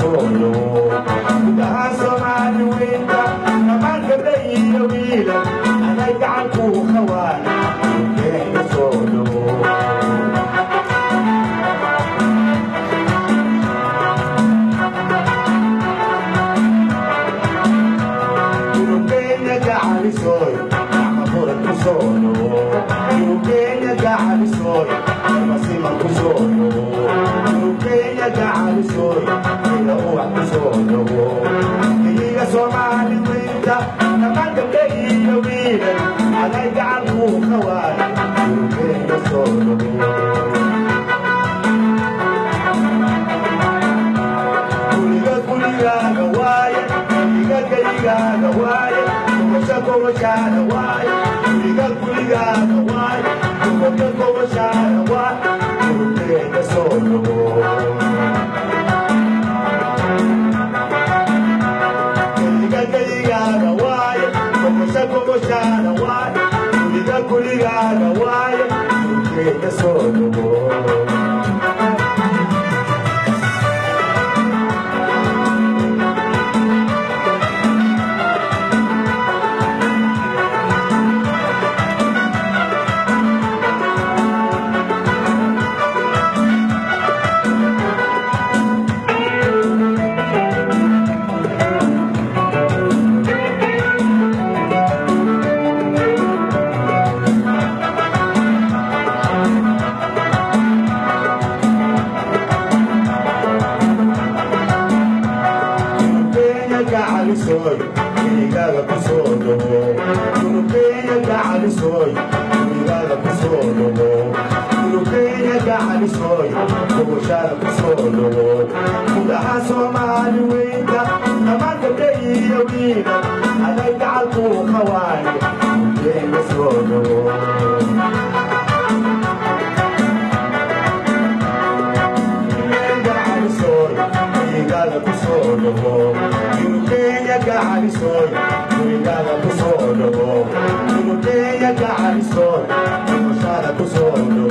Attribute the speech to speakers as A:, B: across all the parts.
A: solo gudaha Soomaali weynta dhammaan gabdha iyo wiilal anay gacan ku qabaan dhulkeena solo dhulkeena gacalisoy ama buran ku solo dhulkeena gacalisoy masima ku solo dhulkeena gacalisoy ila wax ku solo iyaga Soomaali weynta dhammaan gabdha iyo wiilal anay gacan ku qabaan dhulkeena solo kuligaaga waaye kuligaaga waaye goboshaada waaye kuligaaga waaye goboshaada waaye dhulkeena solo kuligaaga waaye goboshaada waaye kuligaaga waaye dhulkeena solo gacalisoy kuligaaga ku solo dhulkeena gacalisoy kuligaaga ku solo dhulkeena gacalisoy goboshaada ku solo gudaha Soomaali weynta dhammaan gabdha iyo wiilal anay gacan ku qabaan dhulkeena solo kuligaaga ku solo dhulkeena gacalisoy kuligaaga ku solo dhulkeena gacalisoy goboshaada ku solo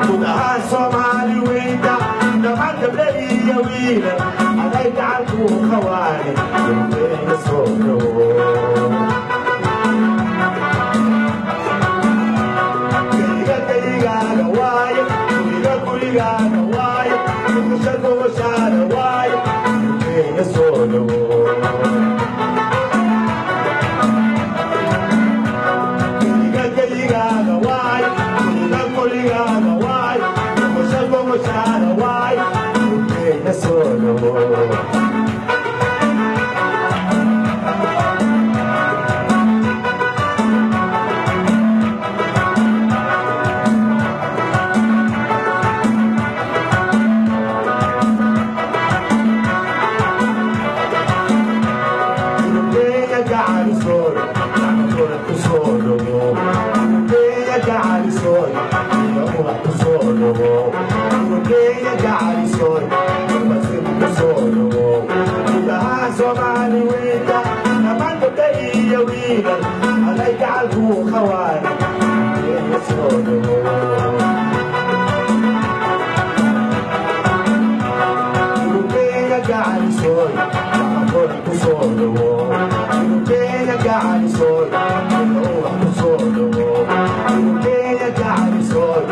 A: gudaha Soomaali weynta dhammaan gabdha iyo wiilal anay gacan ku qabaan dhulkeena solo kuligaaga waaye kuligaaga waaye goboshaada waaye dhulkeena solo kuligaaga waaye kuligaaga waaye goboshaada waaye dhulkeena solo Soomaali weynta dhammaan gabdha iyo wiilal anay gacan ku qabaan dhulkeena solo dhulkeena gacalisoy ama buran ku solo dhulkeena gacalisoy ila wax ku solo dhulkeena gacalisoy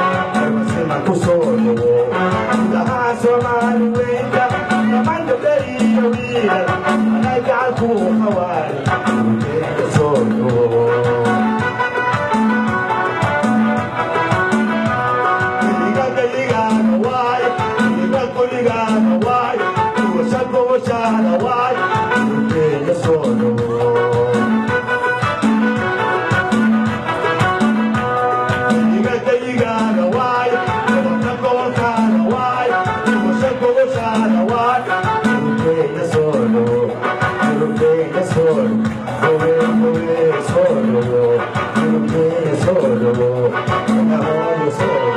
A: masima ku solo gudaha Soomaali weynta dhammaan gabdha iyo wiilal anay gacan ku qabaan dhulkeena solo kuligaaga waaye kuligaaga waaye goboshaada waaye dhulkeena solo kuligaaga waaye goboshaada waaye goboshaada waaye dhulkeena solo dhulkeena solo solo dhulkeena solo